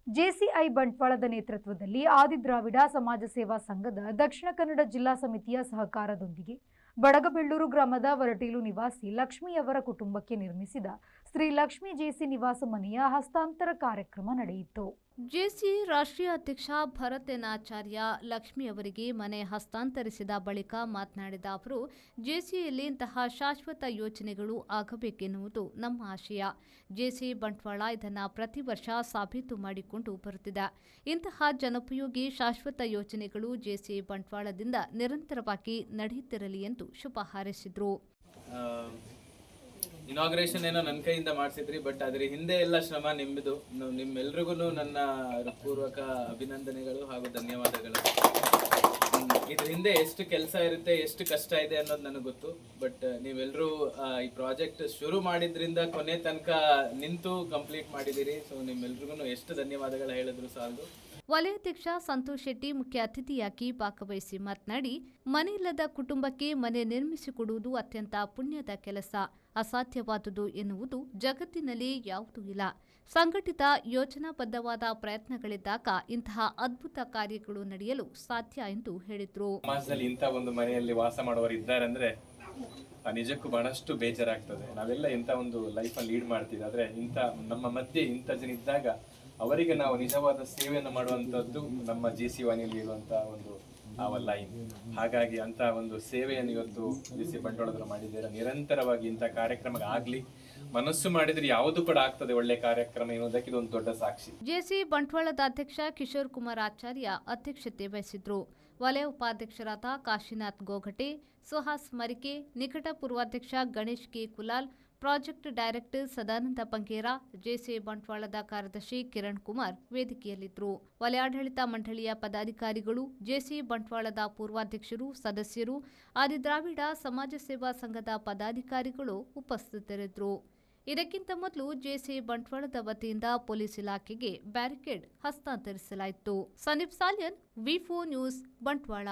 JCI ಬಂಟ್ವಾಳದ ನೇತೃತ್ವದಲ್ಲಿ ಆದಿದ್ರಾವಿಡ ಸಮಾಜ ಸೇವಾ ಸಂಘದ ದಕ್ಷಿಣ ಕನ್ನಡ ಜಿಲ್ಲಾ ಸಮಿತಿಯ ಸಹಕಾರದೊಂದಿಗೆ ಬಡಗಬೆಳ್ಳೂರು ಗ್ರಾಮದ ವರಟೀಲು ನಿವಾಸಿ ಲಕ್ಷ್ಮಿಯವರ ಕುಟುಂಬಕ್ಕೆ ನಿರ್ಮಿಸಿದ ಶ್ರೀ ಲಕ್ಷ್ಮೀ ಜೆಸಿ ನಿವಾಸ ಮನೆಯ ಹಸ್ತಾಂತರ ಕಾರ್ಯಕ್ರಮ ನಡೆಯಿತು. ಜೆಸಿ ರಾಷ್ಟ್ರೀಯ ಅಧ್ಯಕ್ಷ ಭರತ್ ಎನ್ ಆಚಾರ್ಯ ಲಕ್ಷ್ಮಿ ಅವರಿಗೆ ಮನೆ ಹಸ್ತಾಂತರಿಸಿದ ಬಳಿಕ ಮಾತನಾಡಿದ ಅವರು, ಜೆಸಿಯಲ್ಲಿ ಇಂತಹ ಶಾಶ್ವತ ಯೋಜನೆಗಳು ಆಗಬೇಕೆನ್ನುವುದು ನಮ್ಮ ಆಶಯ. ಜೆಸಿ ಬಂಟ್ವಾಳ ಇದನ್ನು ಪ್ರತಿ ವರ್ಷ ಸಾಬೀತು ಮಾಡಿಕೊಂಡು ಬರುತ್ತಿದೆ. ಇಂತಹ ಜನೋಪಯೋಗಿ ಶಾಶ್ವತ ಯೋಜನೆಗಳು ಜೆಸಿ ಬಂಟ್ವಾಳದಿಂದ ನಿರಂತರವಾಗಿ ನಡೆಯುತ್ತಿರಲಿ ಎಂದು ಶುಭ ಹಾರೈಸಿದರು. ಇನಾಗ್ರೇಷನ್ ಏನೋ ನನ್ನ ಕೈಯಿಂದ ಮಾಡಿಸಿದ್ರಿ, ಬಟ್ ಅದ್ರ ಹಿಂದೆ ಎಲ್ಲ ಶ್ರಮ ನಿಮ್ಮದು. ನಿಮ್ಮೆಲ್ರಿಗೂ ನನ್ನ ಪೂರ್ವಕ ಅಭಿನಂದನೆಗಳು ಹಾಗೂ ಧನ್ಯವಾದಗಳು. ಇದ್ರ ಹಿಂದೆ ಎಷ್ಟು ಕೆಲಸ ಇರುತ್ತೆ, ಎಷ್ಟು ಕಷ್ಟ ಇದೆ ಅನ್ನೋದು ನನಗೆ ಗೊತ್ತು. ಬಟ್ ನೀವೆಲ್ಲರೂ ಈ ಪ್ರಾಜೆಕ್ಟ್ ಶುರು ಮಾಡಿದ್ರಿಂದ ಕೊನೆ ತನಕ ನಿಂತು ಕಂಪ್ಲೀಟ್ ಮಾಡಿದ್ದೀರಿ. ಸೊ ನಿಮ್ಮೆಲ್ರಿಗೂ ಎಷ್ಟು ಧನ್ಯವಾದಗಳು ಹೇಳಿದ್ರು ಸಾಲದು. ವಲಯಾಧ್ಯಕ್ಷ ಸಂತೋಷ್ ಶೆಟ್ಟಿ ಮುಖ್ಯ ಅತಿಥಿಯಾಗಿ ಭಾಗವಹಿಸಿ ಮಾತನಾಡಿ, ಮನೆ ಇಲ್ಲದ ಕುಟುಂಬಕ್ಕೆ ಮನೆ ನಿರ್ಮಿಸಿಕೊಡುವುದು ಅತ್ಯಂತ ಪುಣ್ಯದ ಕೆಲಸ. ಅಸಾಧ್ಯವಾದುದು ಎನ್ನುವುದು ಜಗತ್ತಿನಲ್ಲಿ ಯಾವುದೂ ಇಲ್ಲ. ಸಂಘಟಿತ ಯೋಜನಾಬದ್ಧವಾದ ಪ್ರಯತ್ನಗಳಿದ್ದಾಗ ಇಂತಹ ಅದ್ಭುತ ಕಾರ್ಯಗಳು ನಡೆಯಲು ಸಾಧ್ಯ ಎಂದು ಹೇಳಿದರು. ಸಮಾಜದಲ್ಲಿ ಇಂಥ ಒಂದು ಮನೆಯಲ್ಲಿ ವಾಸ ಮಾಡುವವರು ಇದ್ದಾರಂದ್ರೆ ನಿಜಕ್ಕೂ ಬಹಳಷ್ಟು ಬೇಜಾರಾಗ್ತದೆ. ನಾವೆಲ್ಲ ಇಂಥ ಒಂದು ಲೈಫಲ್ಲಿ ಲೀಡ್ ಮಾಡ್ತೀವಿ, ಆದ್ರೆ ಇಂಥ ನಮ್ಮ ಮಧ್ಯೆ ಇಂಥ ಜನ ಇದ್ದಾಗ ಅವರಿಗೆ ನಾವು ನಿಜವಾದ ಸೇವೆಯನ್ನು ಮಾಡುವಂಥದ್ದು ನಮ್ಮ ಜೆಸಿ ವಾಣಿಯಲ್ಲಿ ಇರುವಂತಹ ಒಂದು ಲೈನ್. ಹಾಗಾಗಿ ಅಂತ ಒಂದು ಸೇವೆಯನ್ನು ಇವತ್ತು ಜೆಸಿ ಬಂಟ್ವಾಳದವರು ಮಾಡಿದ್ದಾರೆ. ನಿರಂತರವಾಗಿ ಇಂಥ ಕಾರ್ಯಕ್ರಮ ಆಗ್ಲಿ, ಮನಸ್ಸು ಮಾಡಿದ್ರೆ ಯಾವುದು ಕೂಡ ಆಗ್ತದೆ ಒಳ್ಳೆ ಕಾರ್ಯಕ್ರಮ ಎನ್ನುವುದಕ್ಕೆ ಇದೊಂದು ದೊಡ್ಡ ಸಾಕ್ಷಿ. ಜೆಸಿ ಬಂಟ್ವಾಳದ ಅಧ್ಯಕ್ಷ ಕಿಶೋರ್ ಕುಮಾರ್ ಆಚಾರ್ಯ ಅಧ್ಯಕ್ಷತೆ ವಹಿಸಿದ್ರು. ವಲಯ ಉಪಾಧ್ಯಕ್ಷರಾದ ಕಾಶಿನಾಥ್ ಗೋಘಟೆ, ಸುಹಾಸ್ ಮರಿಕೆ, ನಿಕಟ ಪೂರ್ವಾಧ್ಯಕ್ಷ Ganesh K Kulal, project director Sadananda Pangera, JC ಬಂಟ್ವಾಳದ ಕಾರ್ಯದರ್ಶಿ ಕಿರಣ್ ಕುಮಾರ್ ವೇದಿಕೆಯಲ್ಲಿದ್ದರು. ವಲಯಾಡಳಿತ ಮಂಡಳಿಯ ಪದಾಧಿಕಾರಿಗಳು, ಜೆಸಿ ಬಂಟ್ವಾಳದ ಪೂರ್ವಾಧ್ಯಕ್ಷರು, ಸದಸ್ಯರು, ಆದಿದ್ರಾವಿಡ ಸಮಾಜ ಸೇವಾ ಸಂಘದ ಪದಾಧಿಕಾರಿಗಳು ಉಪಸ್ಥಿತರಿದ್ದರು. ಇದಕ್ಕಿಂತ ಮೊದಲು ಜೆಸಿ ಬಂಟ್ವಾಳದ ವತಿಯಿಂದ ಪೊಲೀಸ್ ಇಲಾಖೆಗೆ ಬ್ಯಾರಿಕೇಡ್ ಹಸ್ತಾಂತರಿಸಲಾಯಿತು. ಸಂದೀಪ್ ಸಾಲ್ಯನ್, ವಿ4 ನ್ಯೂಸ್, ಬಂಟ್ವಾಳ.